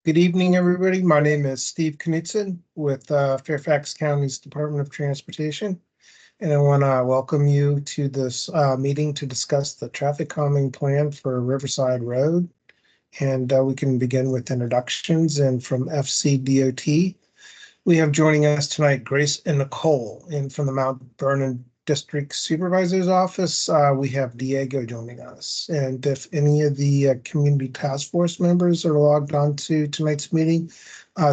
Good evening, everybody. My name is Steve Knutson with Fairfax County's Department of Transportation, and I want to welcome you to this meeting to discuss the traffic calming plan for Riverside Road. And we can begin with introductions. And from FCDOT, we have joining us tonight Grace and Nicole. And from the Mount Vernon District Supervisor's Office, we have Diego joining us. And if any of the Community Task Force members are logged on to tonight's meeting,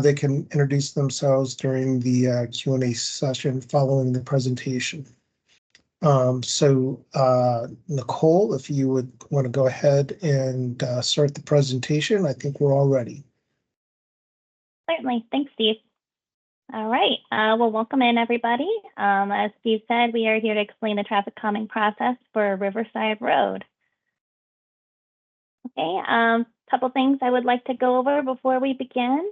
they can introduce themselves during the Q&A session following the presentation. Nicole, if you would want to go ahead and start the presentation, I think we're all ready. Certainly. Thanks, Steve. All right. Well, welcome in, everybody. As Steve said, we are here to explain the traffic calming process for Riverside Road. Okay. Couple things I would like to go over before we begin.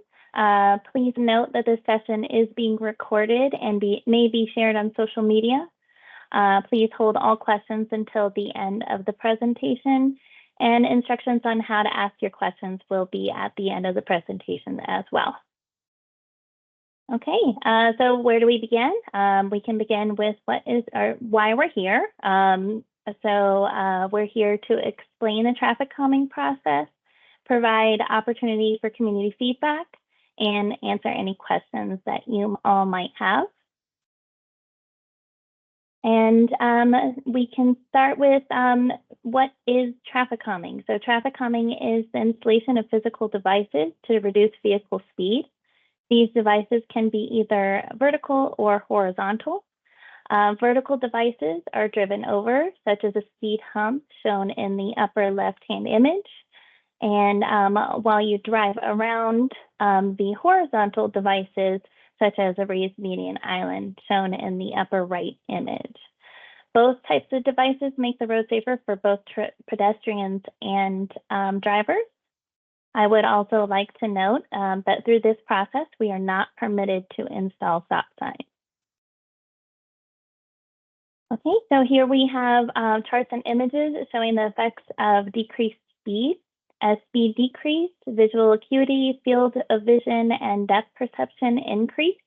Please note that this session is being recorded and may be shared on social media. Please hold all questions until the end of the presentation, and instructions on how to ask your questions will be at the end of the presentation as well. Okay, so where do we begin? We can begin with why we're here. We're here to explain the traffic calming process, provide opportunity for community feedback, and answer any questions that you all might have. And we can start with what is traffic calming. So traffic calming is the installation of physical devices to reduce vehicle speed. These devices can be either vertical or horizontal. Vertical devices are driven over, such as a speed hump shown in the upper left-hand image. And while you drive around the horizontal devices, such as a raised median island shown in the upper right image. Both types of devices make the road safer for both pedestrians and drivers. I would also like to note that through this process, we are not permitted to install stop signs. Okay, so here we have charts and images showing the effects of decreased speed. As speed decreased, visual acuity, field of vision, and depth perception increase.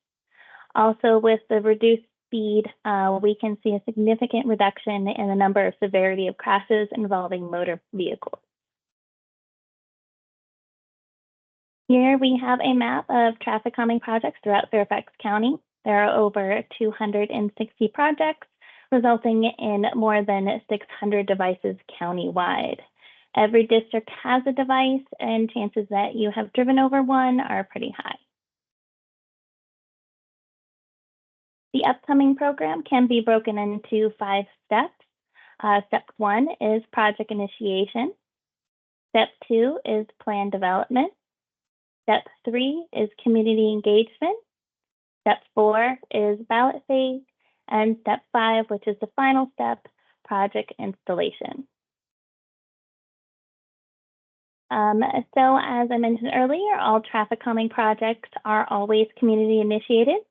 Also, with the reduced speed, we can see a significant reduction in the number of severity of crashes involving motor vehicles. Here we have a map of traffic calming projects throughout Fairfax County. There are over 260 projects, resulting in more than 600 devices countywide. Every district has a device, and chances that you have driven over one are pretty high. The upcoming program can be broken into 5 steps. Step 1 is project initiation. Step 2 is plan development. Step 3 is community engagement. Step 4 is ballot phase. And step 5, which is the final step, project installation. So as I mentioned earlier, all traffic calming projects are always community initiated.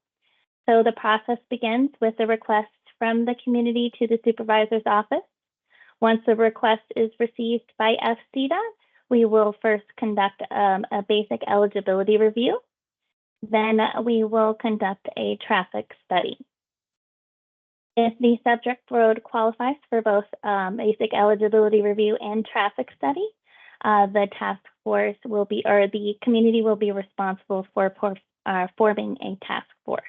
So the process begins with a request from the community to the supervisor's office. Once the request is received by FCDOT, we will first conduct a basic eligibility review. Then we will conduct a traffic study. If the subject road qualifies for both basic eligibility review and traffic study, the task force will be, or the community will be responsible for forming a task force.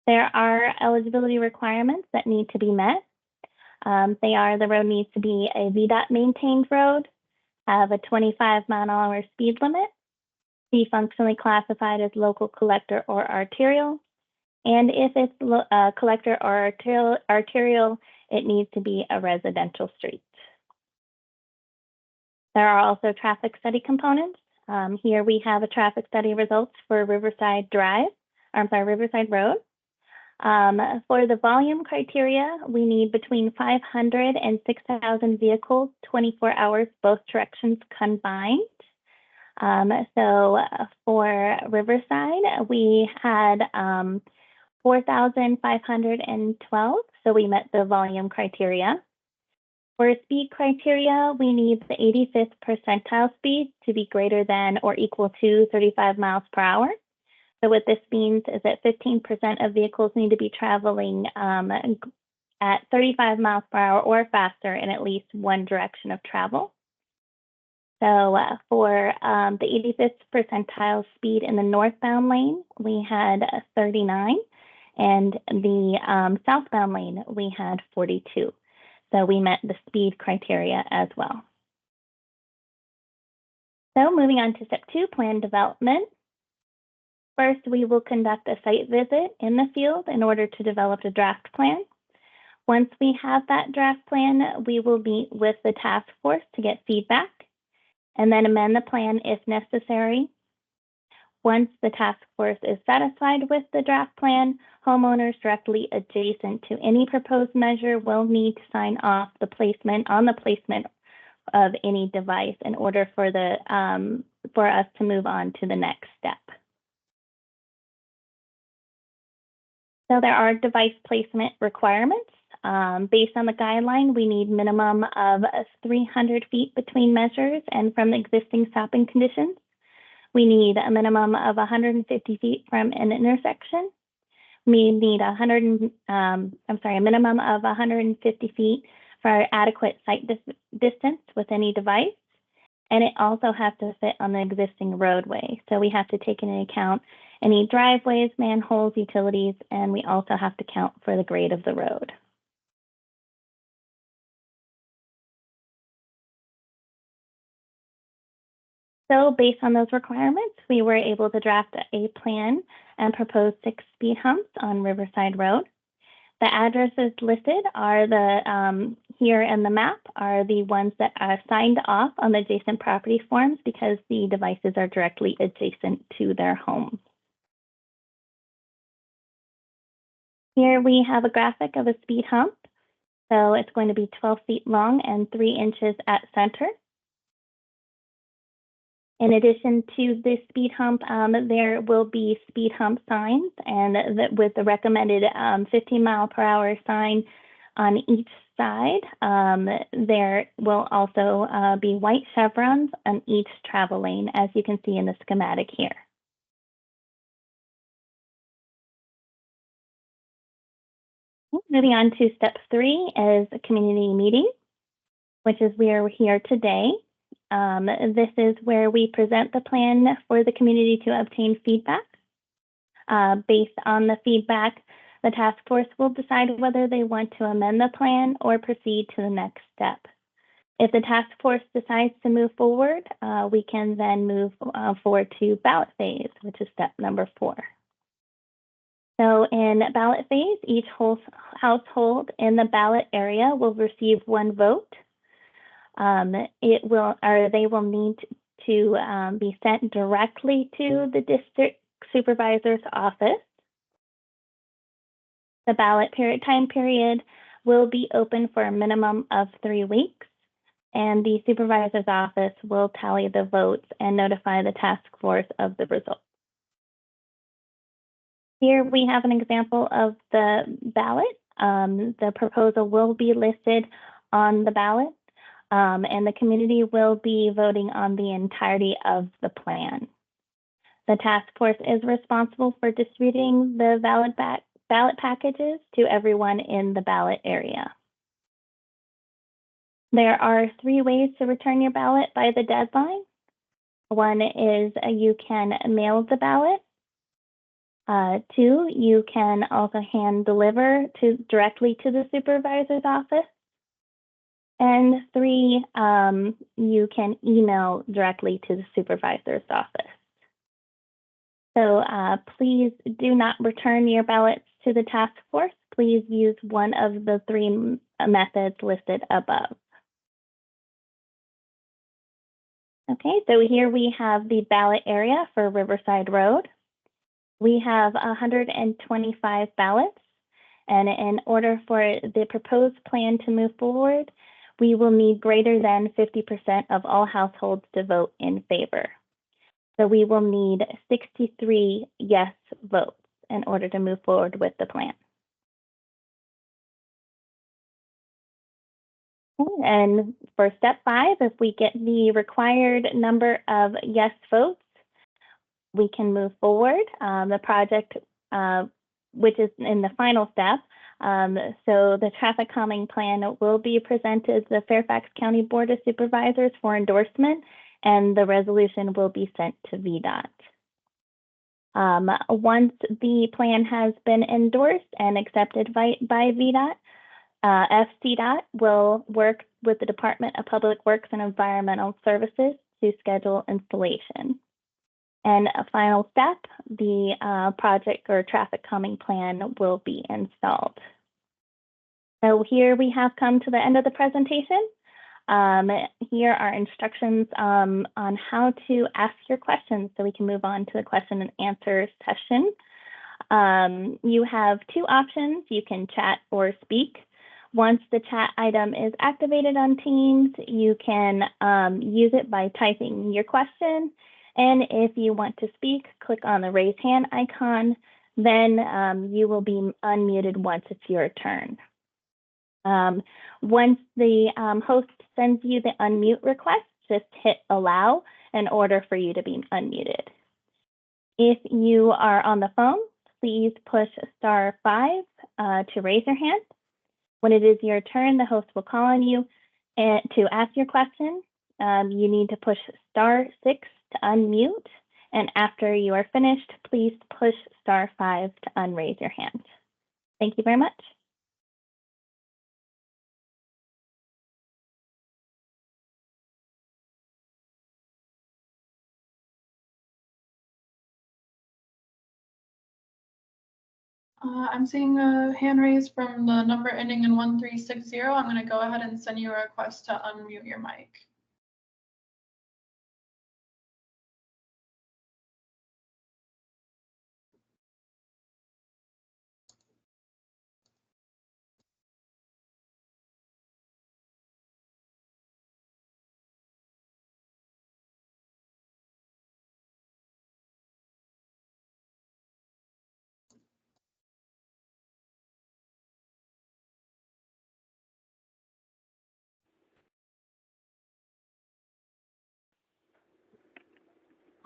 There are eligibility requirements that need to be met. They are: the road needs to be a VDOT maintained road, have a 25-mile-an-hour speed limit, be functionally classified as local, collector, or arterial, and if it's collector or arterial, it needs to be a residential street. There are also traffic study components. Here we have a traffic study results for Riverside Road. For the volume criteria, we need between 500 and 6,000 vehicles, 24 hours, both directions combined. So for Riverside, we had 4,512, so we met the volume criteria. For speed criteria, we need the 85th percentile speed to be greater than or equal to 35 miles per hour. So what this means is that 15% of vehicles need to be traveling at 35 miles per hour or faster in at least one direction of travel. So for the 85th percentile speed in the northbound lane, we had 39, and the southbound lane, we had 42. So we met the speed criteria as well. So moving on to step 2, plan development. First, we will conduct a site visit in the field in order to develop a draft plan. Once we have that draft plan, we will meet with the task force to get feedback and then amend the plan if necessary. Once the task force is satisfied with the draft plan, homeowners directly adjacent to any proposed measure will need to sign off the placement of any device in order for us to move on to the next step. So there are device placement requirements. Based on the guideline, we need minimum of 300 feet between measures and from the existing stopping conditions. We need a minimum of 150 feet from an intersection. We need a minimum of 150 feet for adequate sight distance with any device. And it also has to fit on the existing roadway. So we have to take into account any driveways, manholes, utilities, and we also have to count for the grade of the road. So based on those requirements, we were able to draft a plan and propose 6 speed humps on Riverside Road. The addresses listed are here in the map are the ones that are signed off on the adjacent property forms because the devices are directly adjacent to their home. Here we have a graphic of a speed hump. So it's going to be 12 feet long and 3 inches at center. In addition to the speed hump, there will be speed hump signs, and with the recommended 15 mile per hour sign on each side. There will also be white chevrons on each travel lane, as you can see in the schematic here. Moving on to step 3 is a community meeting, which is where we're here today. This is where we present the plan for the community to obtain feedback. Based on the feedback, the task force will decide whether they want to amend the plan or proceed to the next step. If the task force decides to move forward, we can then move forward to ballot phase, which is step number 4. So in ballot phase, each household in the ballot area will receive 1 vote. They will need to be sent directly to the district supervisor's office. The ballot time period will be open for a minimum of 3 weeks, and the supervisor's office will tally the votes and notify the task force of the results. Here we have an example of the ballot. The proposal will be listed on the ballot, and the community will be voting on the entirety of the plan. The task force is responsible for distributing the ballot packages to everyone in the ballot area. There are 3 ways to return your ballot by the deadline. One is you can mail the ballot. 2, you can also hand deliver directly to the supervisor's office. And 3, you can email directly to the supervisor's office. So please do not return your ballots to the task force. Please use one of the 3 methods listed above. Okay, so here we have the ballot area for Riverside Road. We have 125 ballots, and in order for the proposed plan to move forward, we will need greater than 50% of all households to vote in favor. So we will need 63 yes votes in order to move forward with the plan. And for step 5, if we get the required number of yes votes, we can move forward. The project, which is in the final step, so the traffic calming plan will be presented to the Fairfax County Board of Supervisors for endorsement, and the resolution will be sent to VDOT. Once the plan has been endorsed and accepted by VDOT, FCDOT will work with the Department of Public Works and Environmental Services to schedule installation. And a final step, the project or traffic calming plan will be installed. So here we have come to the end of the presentation. Here are instructions on how to ask your questions so we can move on to the question and answer session. You have 2 options. You can chat or speak. Once the chat item is activated on Teams, you can use it by typing your question. And if you want to speak, click on the raise hand icon. Then you will be unmuted once it's your turn. Once the host sends you the unmute request, just hit allow in order for you to be unmuted. If you are on the phone, please push *5 to raise your hand. When it is your turn, the host will call on you and to ask your question. You need to push *6 to unmute. And after you are finished, please push *5 to unraise your hand. Thank you very much. I'm seeing a hand raised from the number ending in 1360. I'm going to go ahead and send you a request to unmute your mic.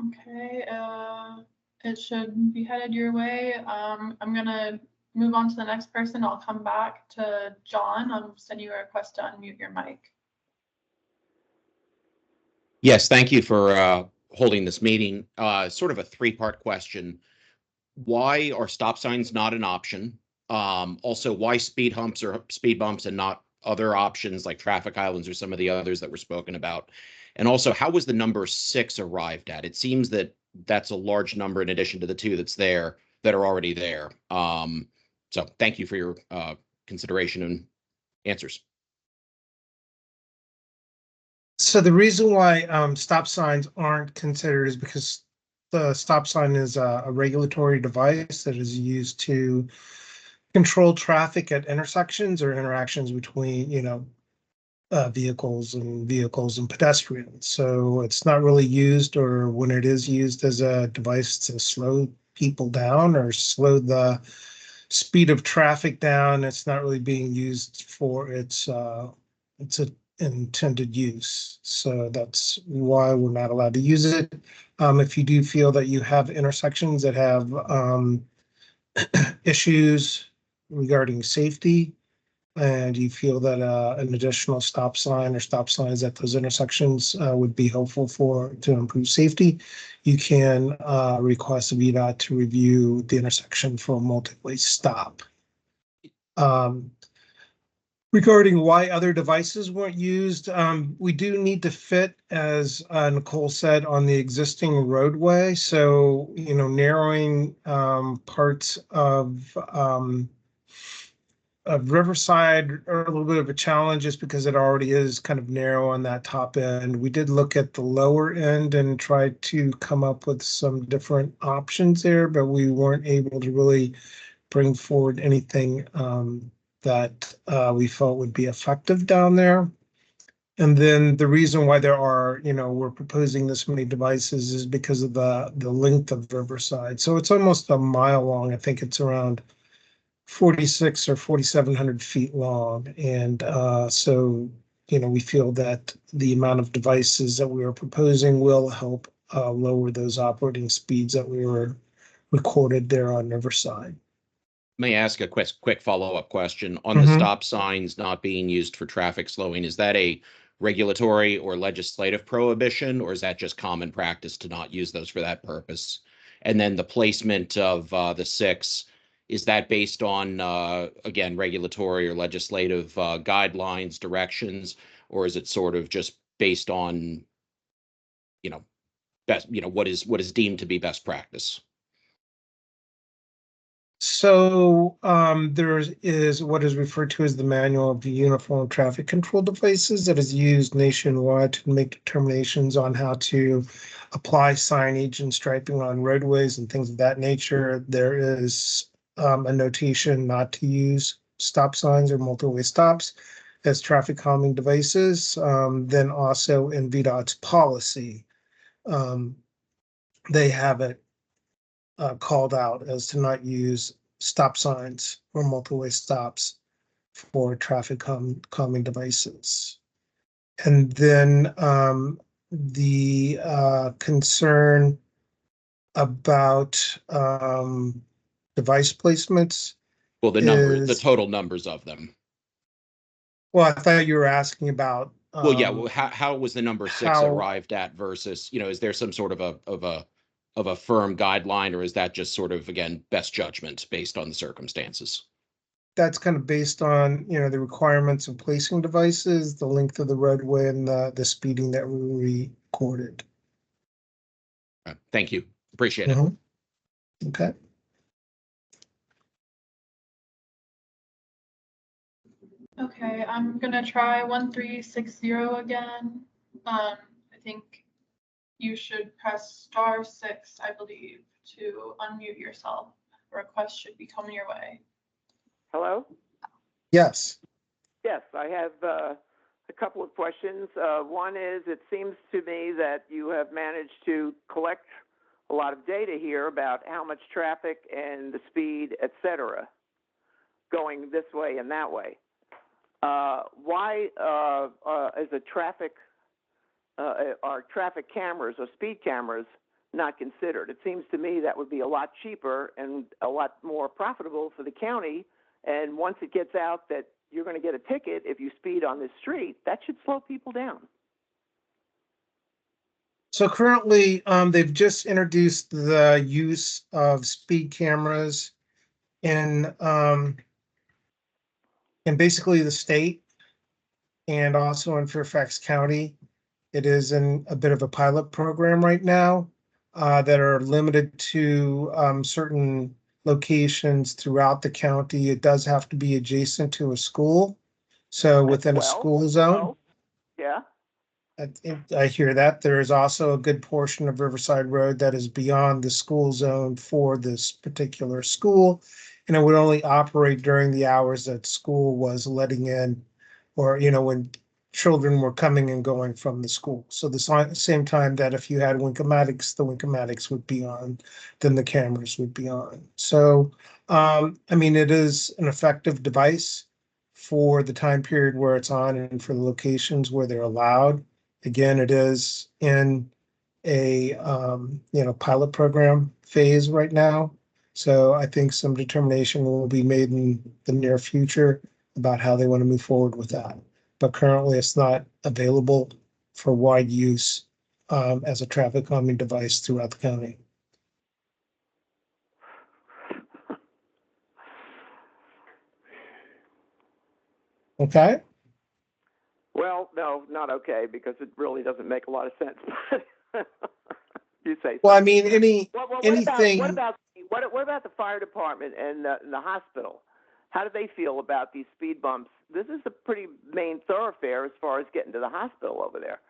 Okay, it should be headed your way. I'm gonna move on to the next person. I'll come back to John. I'll send you a request to unmute your mic. Yes, thank you for holding this meeting. Sort of a 3-part question. Why are stop signs not an option? Also, why speed humps or speed bumps and not other options like traffic islands or some of the others that were spoken about? And also, how was the number 6 arrived at? It seems that that's a large number in addition to the 2 that's there that are already there. So thank you for your consideration and answers. So the reason why stop signs aren't considered is because the stop sign is a regulatory device that is used to control traffic at intersections or interactions between, vehicles and pedestrians. So it's not really used, or when it is used, as a device to slow people down or slow the speed of traffic down. It's not really being used for its intended use. So that's why we're not allowed to use it. If you do feel that you have intersections that have issues regarding safety, and you feel that an additional stop sign or stop signs at those intersections would be helpful to improve safety, you can request VDOT to review the intersection for a multi-way stop. Regarding why other devices weren't used, we do need to fit, as Nicole said, on the existing roadway. So, narrowing parts of Riverside are a little bit of a challenge just because it already is kind of narrow on that top end. We did look at the lower end and try to come up with some different options there, but we weren't able to really bring forward anything that we felt would be effective down there. And then the reason why we're proposing this many devices is because of the length of Riverside. So it's almost a mile long. I think it's around 46 or 4,700 feet long. And so we feel that the amount of devices that we are proposing will help lower those operating speeds that we were recorded there on Riverside. May I ask a quick follow-up question on the stop signs not being used for traffic slowing? Is that a regulatory or legislative prohibition, or is that just common practice to not use those for that purpose? And then the placement of the 6, is that based on, again, regulatory or legislative guidelines, directions, or is it sort of just based on, best, what is deemed to be best practice? So there is what is referred to as the Manual of Uniform Traffic Control Devices that is used nationwide to make determinations on how to apply signage and striping on roadways and things of that nature. There is a notation not to use stop signs or multi-way stops as traffic calming devices. Then also in VDOT's policy, they have it called out as to not use stop signs or multi-way stops for traffic calming devices. And then the concern about device placements. Well, the total numbers of them. Well, I thought you were asking about. Well, yeah. Well, how was the number 6 arrived at versus, is there some sort of a firm guideline, or is that just sort of, again, best judgment based on the circumstances? That's kind of based on, the requirements of placing devices, the length of the roadway, and the speeding that we recorded. Thank you. Appreciate it. Okay. Okay, I'm gonna try 1360 again. I think you should press *6, I believe, to unmute yourself. A request should be coming your way. Hello? Yes. Yes, I have a couple of questions. One is, it seems to me that you have managed to collect a lot of data here about how much traffic and the speed, et cetera, going this way and that way. Why is are traffic cameras or speed cameras not considered? It seems to me that would be a lot cheaper and a lot more profitable for the county. And once it gets out that you're going to get a ticket if you speed on this street, that should slow people down. So currently, they've just introduced the use of speed cameras in basically the state and also in Fairfax County. It is in a bit of a pilot program right now that are limited to certain locations throughout the county. It does have to be adjacent to a school. So within a school zone. Yeah. I hear that. There is also a good portion of Riverside Road that is beyond the school zone for this particular school. And it would only operate during the hours that school was letting in, or, when children were coming and going from the school. So the same time that if you had Winkematics, the Winkematics would be on, then the cameras would be on. So, it is an effective device for the time period where it's on and for the locations where they're allowed. Again, it is in a pilot program phase right now. So I think some determination will be made in the near future about how they want to move forward with that. But currently it's not available for wide use as a traffic calming device throughout the county. Okay. Well, no, not okay, because it really doesn't make a lot of sense. You say so. Well, anything. What about the fire department and the hospital? How do they feel about these speed bumps? This is a pretty main thoroughfare as far as getting to the hospital over there.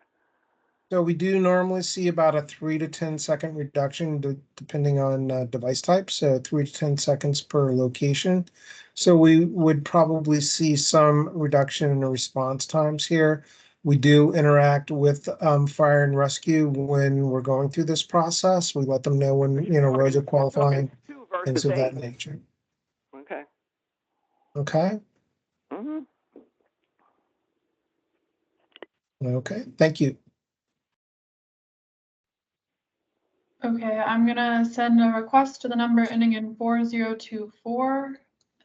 So we do normally see about a 3 to 10 second reduction depending on device type. So 3 to 10 seconds per location. So we would probably see some reduction in the response times here. We do interact with fire and rescue when we're going through this process. We let them know when, roads are qualifying, things of that nature. Okay. Okay. Mm-hmm. Okay, thank you. Okay, I'm gonna send a request to the number ending in 4024.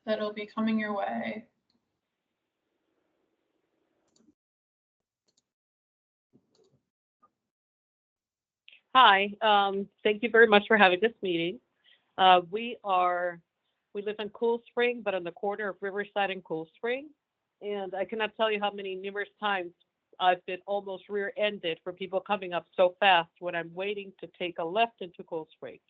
That'll be coming your way. Hi, thank you very much for having this meeting. We live in Cool Spring, but on the corner of Riverside and Cool Spring. And I cannot tell you how many numerous times I've been almost rear-ended for people coming up so fast when I'm waiting to take a left into Cool Spring.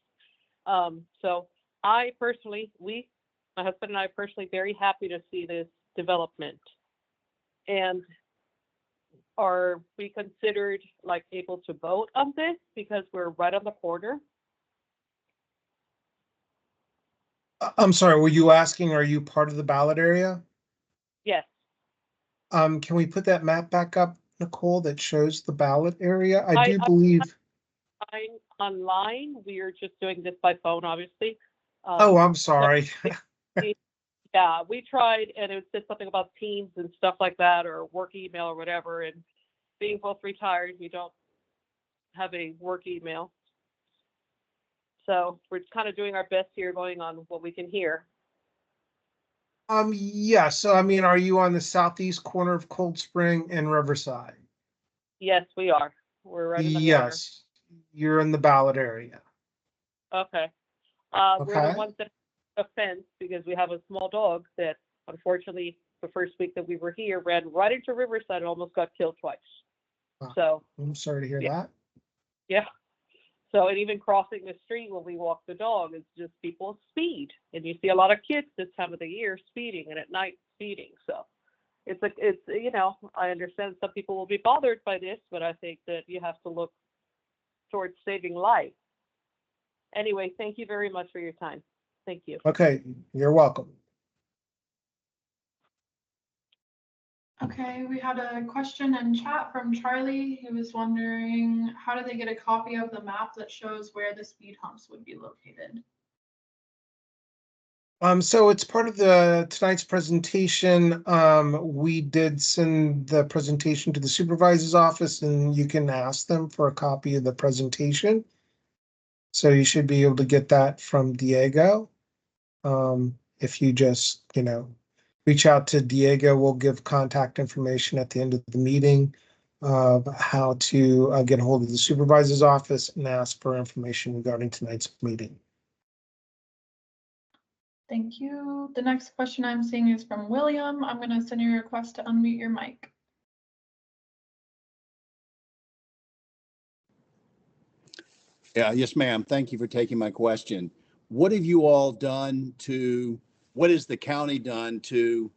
So I personally, my husband and I are personally very happy to see this development. And are we considered like able to vote on this because we're right on the corner? I'm sorry, were you asking, are you part of the ballot area? Yes. Can we put that map back up, Nicole, that shows the ballot area? I do believe. I'm online. We are just doing this by phone, obviously. Oh, I'm sorry. Yeah, we tried, and it said something about Teams and stuff like that, or work email or whatever. And being both retired, we don't have a work email. So we're kind of doing our best here, going on what we can hear. Yeah, so I mean, are you on the southeast corner of Cold Spring and Riverside? Yes, we are. We're right in the corner. Yes, you're in the ballot area. Okay. We're Okay. the ones that have a fence because we have a small dog that, unfortunately, the first week that we were here, ran right into Riverside and almost got killed twice. Wow. So I'm sorry to hear that. yeah. So, and even crossing the street when we walk the dog is just people speed, and you see a lot of kids this time of the year speeding, and at night speeding. So, it's you know, I understand some people will be bothered by this, but I think that you have to look towards saving life. Anyway, thank you very much for your time. Thank you. Okay, you're welcome. Okay, we had a question in chat from Charlie. He was wondering, how do they get a copy of the map that shows where the speed humps would be located? So it's part of tonight's presentation. We did send the presentation to the supervisor's office, and you can ask them for a copy of the presentation. So you should be able to get that from Diego. If you just, reach out to Diego, we'll give contact information at the end of the meeting of how to get a hold of the supervisor's office and ask for information regarding tonight's meeting. Thank you. The next question I'm seeing is from William. I'm going to send you a request to unmute your mic. Yeah, yes, ma'am. Thank you for taking my question. What have you all done what has the county done to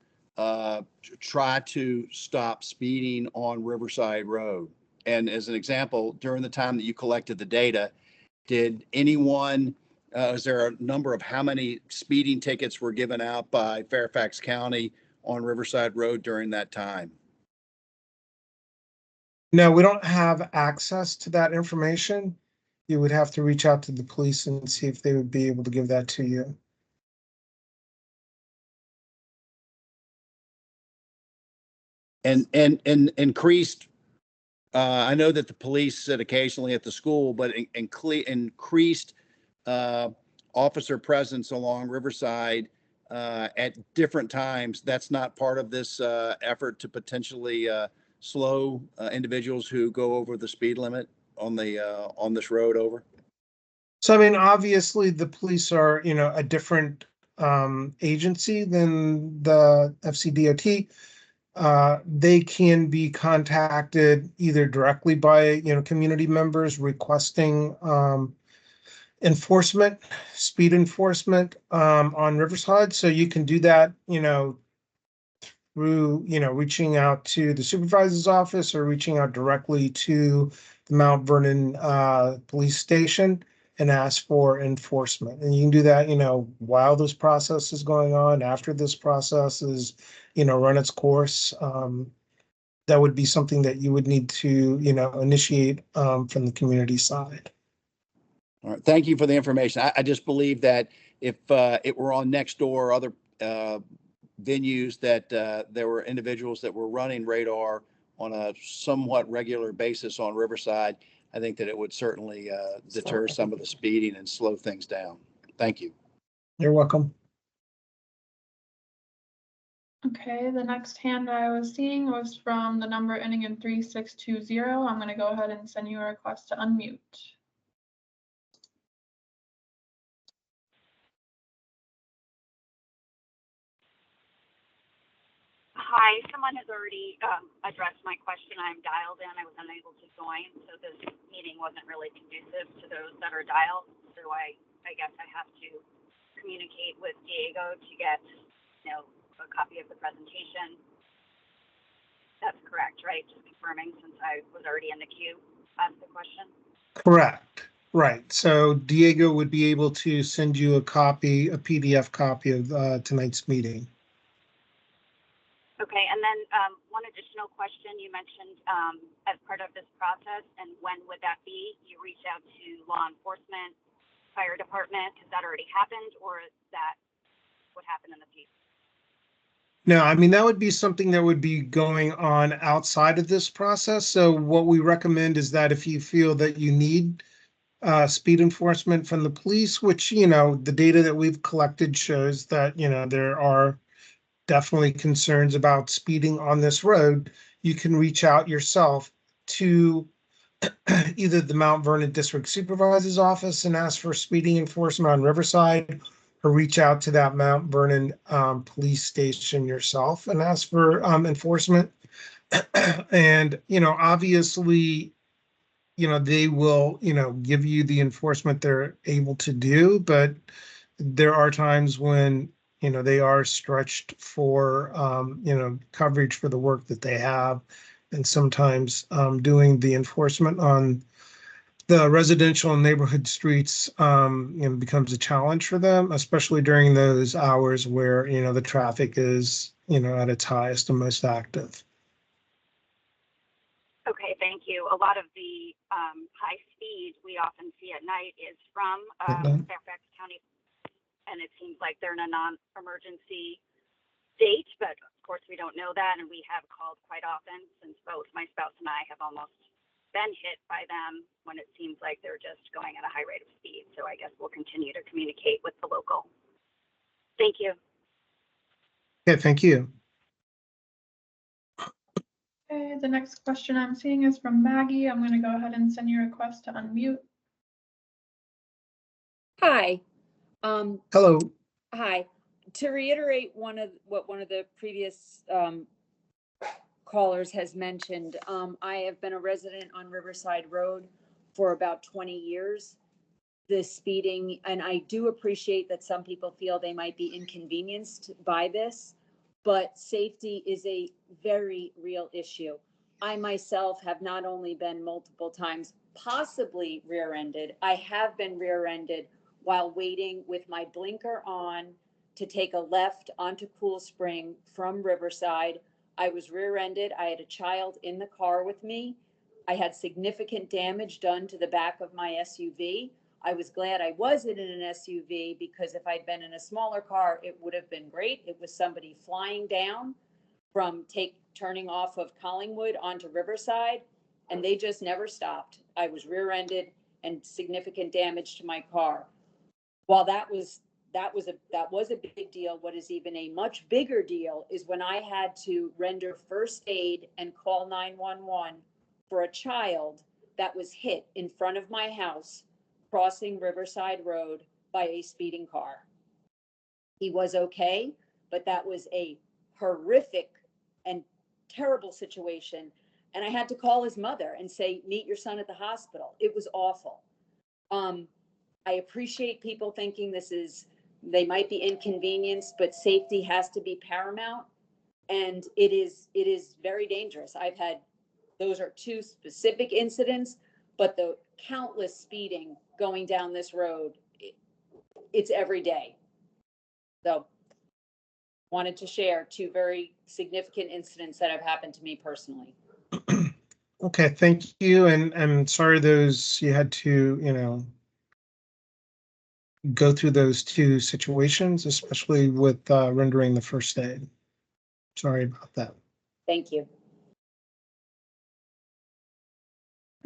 try to stop speeding on Riverside Road? And as an example, during the time that you collected the data, did anyone, is there a number of how many speeding tickets were given out by Fairfax County on Riverside Road during that time? No, we don't have access to that information. You would have to reach out to the police and see if they would be able to give that to you. And increased, I know that the police sit occasionally at the school, but increased officer presence along Riverside at different times, that's not part of this effort to potentially slow individuals who go over the speed limit on this road over? So, I mean, obviously the police are, a different agency than the FCDOT. They can be contacted either directly by, community members requesting speed enforcement on Riverside. So you can do that, through, reaching out to the supervisor's office or reaching out directly to the Mount Vernon police station and ask for enforcement. And you can do that, while this process is going on, after this process is, run its course. That would be something that you would need to, initiate from the community side. All right, thank you for the information. I just believe that if it were on Nextdoor or other venues that there were individuals that were running radar on a somewhat regular basis on Riverside, I think that it would certainly deter some of the speeding and slow things down. Thank you. You're welcome. Okay, the next hand that I was seeing was from the number ending in 3620. I'm gonna go ahead and send you a request to unmute. Hi, someone has already addressed my question. I'm dialed in. I was unable to join, so this meeting wasn't really conducive to those that are dialed. So I guess I have to communicate with Diego to get, a copy of the presentation. That's correct, right? Just confirming, since I was already in the queue, ask the question. Correct. Right. So Diego would be able to send you a PDF copy of tonight's meeting. Okay, and then one additional question you mentioned as part of this process, and when would that be? You reach out to law enforcement, fire department, has that already happened, or is that what happened in the future? No, I mean, that would be something that would be going on outside of this process. So what we recommend is that if you feel that you need speed enforcement from the police, which, the data that we've collected shows that, there are definitely concerns about speeding on this road, you can reach out yourself to either the Mount Vernon District Supervisor's Office and ask for speeding enforcement on Riverside, or reach out to that Mount Vernon police station yourself and ask for enforcement. And, obviously, they will, give you the enforcement they're able to do, but there are times when they are stretched for, coverage for the work that they have. And sometimes doing the enforcement on the residential and neighborhood streets, becomes a challenge for them, especially during those hours where, the traffic is, at its highest and most active. Okay, thank you. A lot of the high speed we often see at night is from Fairfax County, and it seems like they're in a non-emergency state, but of course we don't know that, and we have called quite often since both my spouse and I have almost been hit by them when it seems like they're just going at a high rate of speed. So I guess we'll continue to communicate with the local. Thank you. Yeah, thank you. Okay, the next question I'm seeing is from Maggie. I'm gonna go ahead and send you a request to unmute. Hi. Hello. Hi. To reiterate what one of the previous callers has mentioned, I have been a resident on Riverside Road for about 20 years. The speeding, and I do appreciate that some people feel they might be inconvenienced by this, but safety is a very real issue. I myself have not only been multiple times possibly rear-ended, I have been rear-ended while waiting with my blinker on to take a left onto Cool Spring from Riverside. I was rear-ended. I had a child in the car with me. I had significant damage done to the back of my SUV. I was glad I wasn't in an SUV, because if I'd been in a smaller car, it would have been great. It was somebody flying down from turning off of Collingwood onto Riverside, and they just never stopped. I was rear-ended and significant damage to my car. While that was a big deal, what is even a much bigger deal is when I had to render first aid and call 911 for a child that was hit in front of my house crossing Riverside Road by a speeding car. He was okay, but that was a horrific and terrible situation. And I had to call his mother and say, meet your son at the hospital. It was awful. I appreciate people thinking they might be inconvenienced, but safety has to be paramount. And it is very dangerous. Those are two specific incidents, but the countless speeding going down this road, it's every day. So wanted to share two very significant incidents that have happened to me personally. Okay, thank you. And I'm sorry you had to, go through those two situations, especially with rendering the first aid. Sorry about that. Thank you.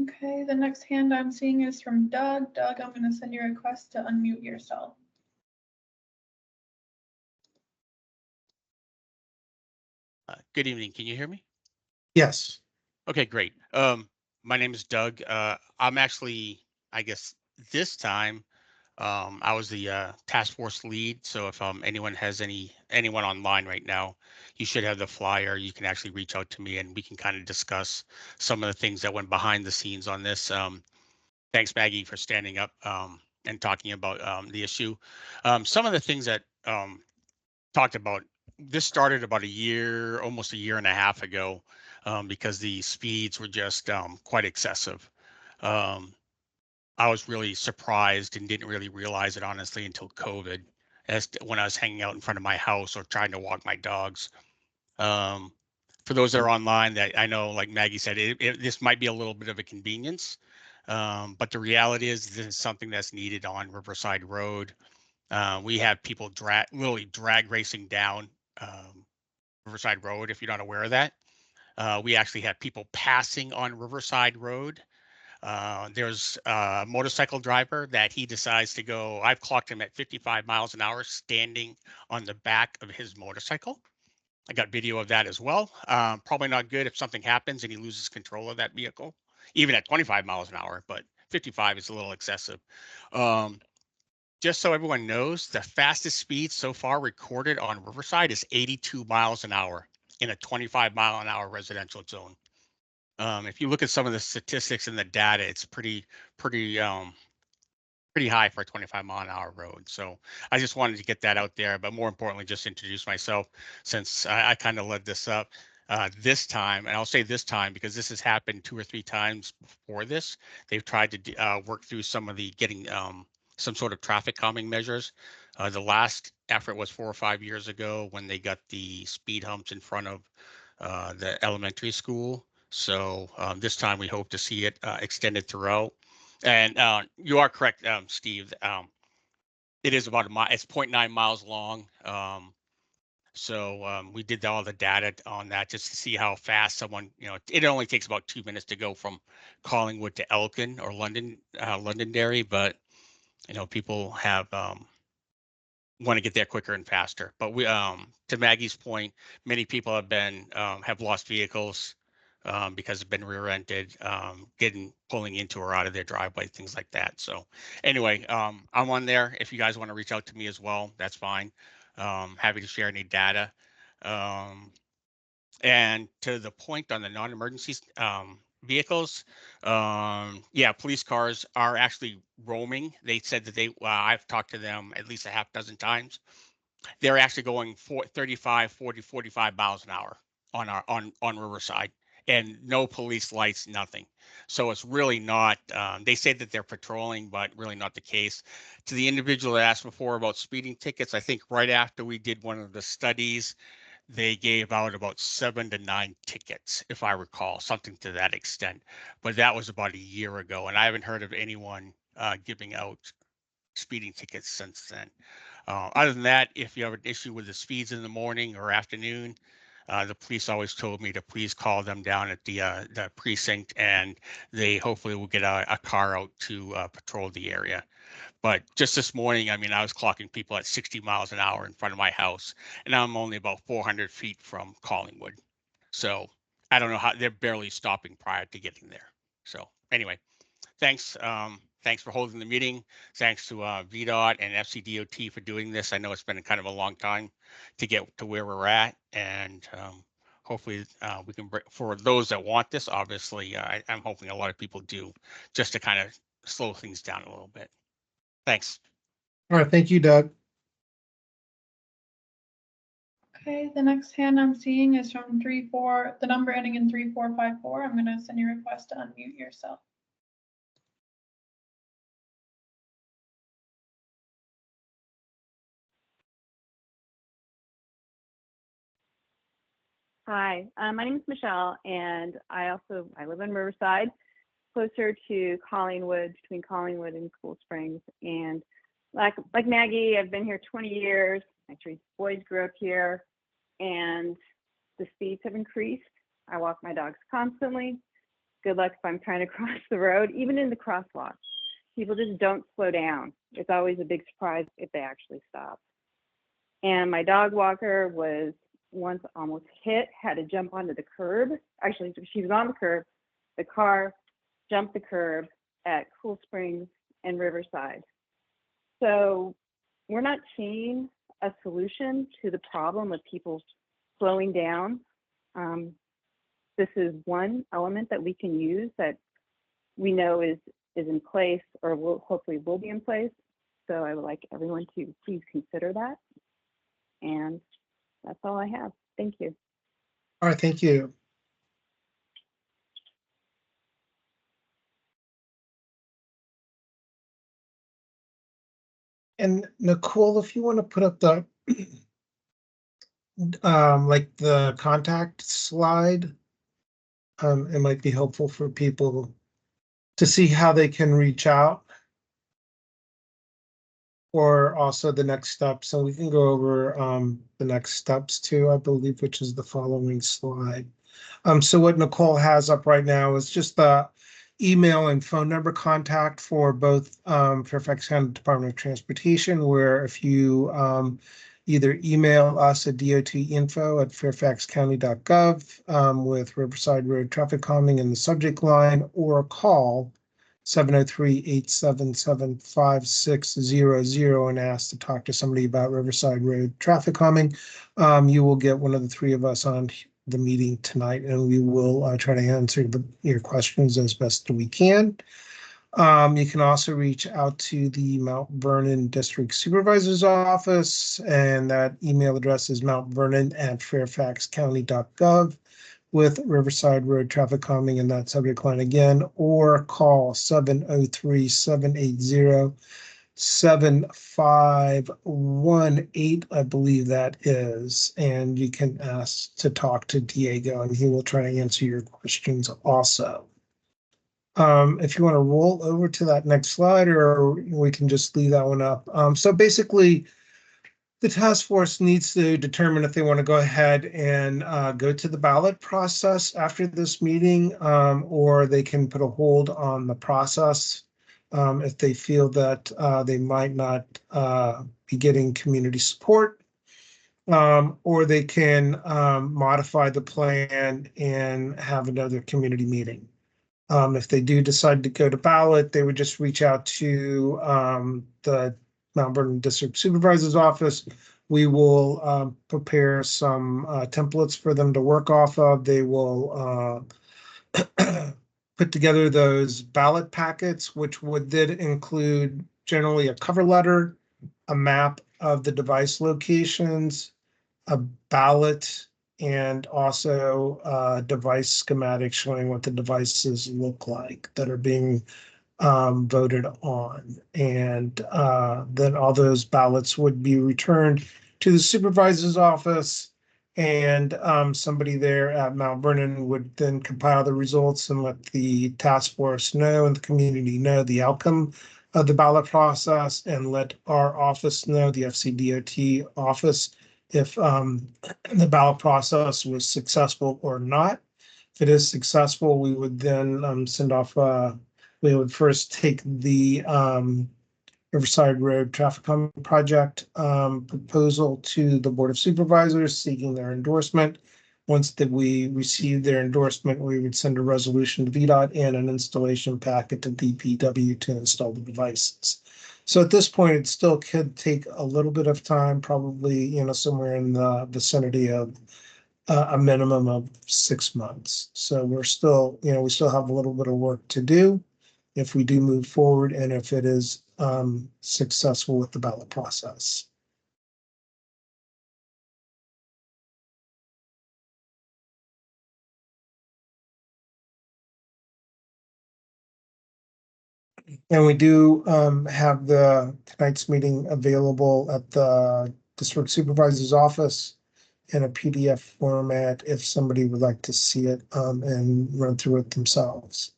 Okay, the next hand I'm seeing is from Doug. Doug, I'm going to send you a request to unmute yourself. Good evening. Can you hear me? Yes. Okay, great. My name is Doug. I'm actually, I guess this time, I was the task force lead. So if anyone has anyone online right now, you should have the flyer. You can actually reach out to me and we can kind of discuss some of the things that went behind the scenes on this. Thanks, Maggie, for standing up and talking about the issue. Some of the things that talked about, this started about almost a year and a half ago, because the speeds were just quite excessive. Um, I was really surprised and didn't really realize it honestly until COVID, when I was hanging out in front of my house or trying to walk my dogs. Um, for those that are online, that I know, like Maggie said, this might be a little bit of a convenience, but the reality is this is something that's needed on Riverside Road. We have people literally drag racing down Riverside Road, if you're not aware of that. We actually have people passing on Riverside Road. There's a motorcycle driver that he decides to go. I've clocked him at 55 miles an hour standing on the back of his motorcycle. I got video of that as well. Probably not good if something happens and he loses control of that vehicle, even at 25 miles an hour, but 55 is a little excessive. Just so everyone knows, the fastest speed so far recorded on Riverside is 82 miles an hour in a 25-mile-an-hour residential zone. If you look at some of the statistics and the data, it's pretty high for a 25-mile-an-hour road. So I just wanted to get that out there, but more importantly, just introduce myself, since I kind of led this up this time. And I'll say this time because this has happened 2 or 3 times before this. They've tried to work through some of the getting some sort of traffic calming measures. The last effort was 4 or 5 years ago when they got the speed humps in front of the elementary school. So this time we hope to see it extended throughout. And you are correct, Steve. It is about a mile. It's 0.9 miles long. So we did all the data on that just to see how fast someone, it only takes about 2 minutes to go from Collingwood to Elkin or Londonderry, but people have want to get there quicker and faster. But we, to Maggie's point, many people have lost vehicles because they've been rear-ended, pulling into or out of their driveway, things like that. So anyway, I'm on there. If you guys want to reach out to me as well, that's fine. Happy to share any data. And to the point on the non-emergency vehicles, yeah, police cars are actually roaming. They said that I've talked to them at least a half dozen times. They're actually going 35, 40, 45 miles an hour on Riverside, and no police lights, nothing. So it's really not, they say that they're patrolling, but really not the case. To the individual that asked before about speeding tickets, I think right after we did one of the studies, they gave out about 7 to 9 tickets, if I recall, something to that extent. But that was about a year ago, and I haven't heard of anyone giving out speeding tickets since then. Other than that, if you have an issue with the speeds in the morning or afternoon, the police always told me to please call them down at the precinct, and they hopefully will get a car out to patrol the area. But just this morning, I mean, I was clocking people at 60 miles an hour in front of my house, and I'm only about 400 feet from Collingwood. So I don't know how they're barely stopping prior to getting there. So anyway, thanks. Thanks for holding the meeting. Thanks to VDOT and FCDOT for doing this. I know it's been kind of a long time to get to where we're at, and hopefully we can bring, for those that want this, obviously, I'm hoping a lot of people do, just to kind of slow things down a little bit. Thanks. All right. Thank you, Doug. Okay, the next hand I'm seeing is from the number ending in 3454. I'm going to send you a request to unmute yourself. Hi, my name is Michelle, and I live in Riverside, closer to Collingwood, between Collingwood and Cool Springs. And like Maggie, I've been here 20 years. My 3 boys grew up here, and the speeds have increased. I walk my dogs constantly, good luck if I'm trying to cross the road, even in the crosswalk. People just don't slow down. It's always a big surprise if they actually stop. And my dog walker was once almost hit, had to jump onto the curb. Actually, she was on the curb. The car jumped the curb at Cool Springs and Riverside. So we're not seeing a solution to the problem of people slowing down. This is one element that we can use that we know is in place, or will hopefully will be in place. So I would like everyone to please consider that. And that's all I have. Thank you. All right, thank you. And Nicole, if you want to put up the like the contact slide, it might be helpful for people to see how they can reach out, or also the next steps. So we can go over the next steps too, I believe, which is the following slide. So what Nicole has up right now is just the email and phone number contact for both Fairfax County Department of Transportation, where if you either email us at dotinfo@fairfaxcounty.gov with Riverside Road traffic calming in the subject line, or call 703-877-5600 and ask to talk to somebody about Riverside Road traffic calming. You will get one of the three of us on the meeting tonight, and we will try to answer your questions as best we can. You can also reach out to the Mount Vernon District Supervisor's Office, and that email address is mountvernon@fairfaxcounty.gov with Riverside Road traffic calming in that subject line again, or call 703-780-7518, I believe that is, and you can ask to talk to Diego, and he will try to answer your questions also. If you want to roll over to that next slide, or we can just leave that one up. So basically, the task force needs to determine if they want to go ahead and go to the ballot process after this meeting, or they can put a hold on the process if they feel that they might not be getting community support, or they can modify the plan and have another community meeting. If they do decide to go to ballot, they would just reach out to the Mount Vernon District Supervisor's Office. We will prepare some templates for them to work off of. They will put together those ballot packets, which would then include generally a cover letter, a map of the device locations, a ballot, and also a device schematic showing what the devices look like that are being voted on. And then all those ballots would be returned to the supervisor's office, and somebody there at Mount Vernon would then compile the results and let the task force know and the community know the outcome of the ballot process, and let our office know, the FCDOT office, if the ballot process was successful or not. If it is successful, we would then send off, we would first take the Riverside Road Traffic Calming Project proposal to the Board of Supervisors, seeking their endorsement. Once that we receive their endorsement, we would send a resolution to VDOT and an installation packet to DPW to install the devices. So at this point, it still could take a little bit of time, probably, somewhere in the vicinity of a minimum of 6 months. So we're still, we still have a little bit of work to do if we do move forward, and if it is successful with the ballot process. And we do have tonight's meeting available at the district supervisor's office in a PDF format if somebody would like to see it and run through it themselves.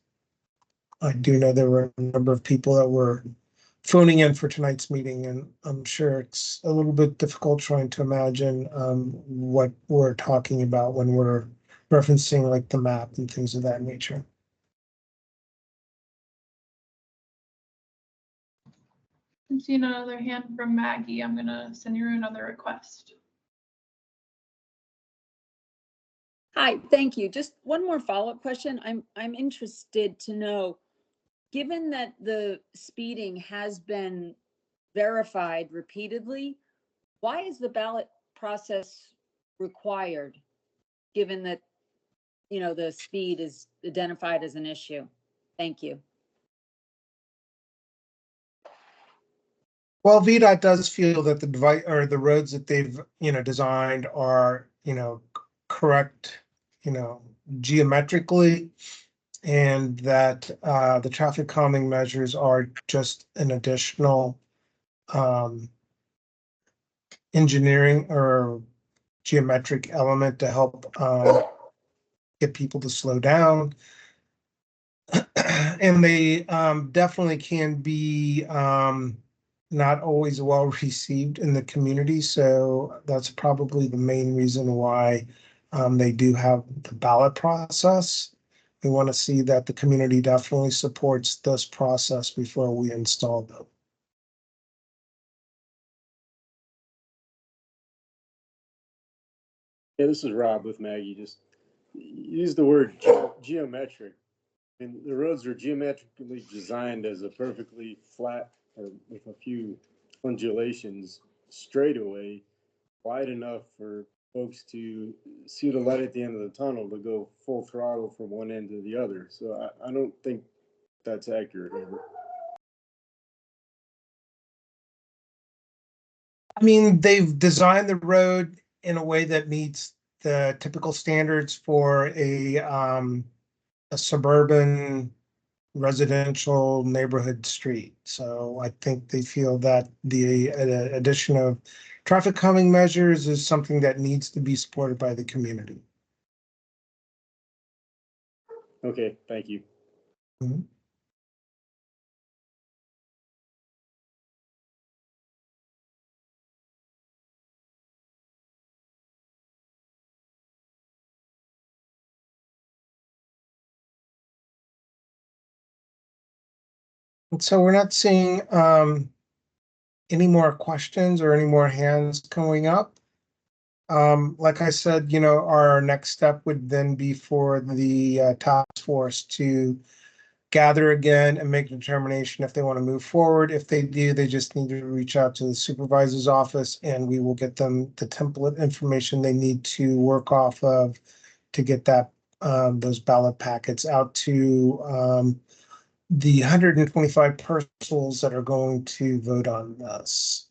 I do know there were a number of people that were phoning in for tonight's meeting, and I'm sure it's a little bit difficult trying to imagine what we're talking about when we're referencing like the map and things of that nature. I'm seeing another hand from Maggie. I'm gonna send you another request. Hi, thank you. Just one more follow-up question. I'm interested to know, given that the speeding has been verified repeatedly, why is the ballot process required, given that, you know, the speed is identified as an issue? Thank you. Well, VDOT does feel that the device or the roads that they've, designed are, correct, geometrically, and that the traffic calming measures are just an additional engineering or geometric element to help get people to slow down. And they definitely can be not always well received in the community. So that's probably the main reason why they do have the ballot process. We want to see that the community definitely supports this process before we install them. Yeah, this is Rob with Maggie. Just use the word geometric. And the roads are geometrically designed as a perfectly flat or with a few undulations straightaway, wide enough for folks to see the light at the end of the tunnel to go full throttle from one end to the other. So I don't think that's accurate. I mean, they've designed the road in a way that meets the typical standards for a suburban residential neighborhood street. So I think they feel that the addition of traffic calming measures is something that needs to be supported by the community. Okay, thank you. Mm-hmm. And so we're not seeing any more questions or any more hands coming up. Like I said, our next step would then be for the task force to gather again and make a determination if they want to move forward. If they do, they just need to reach out to the supervisor's office and we will get them the template information they need to work off of to get that those ballot packets out to the 125 parcels that are going to vote on this.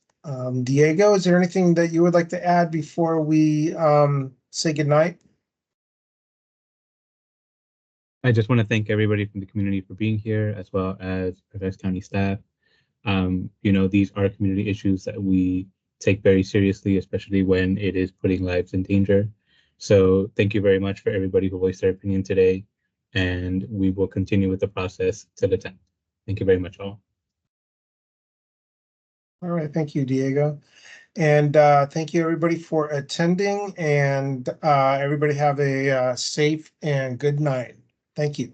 Diego, is there anything that you would like to add before we say goodnight? I just want to thank everybody from the community for being here, as well as Fairfax County staff. These are community issues that we take very seriously, especially when it is putting lives in danger. So thank you very much for everybody who voiced their opinion today, and we will continue with the process till the 10th. Thank you very much, all. All right, thank you, Diego. And thank you, everybody, for attending, and everybody have a safe and good night. Thank you.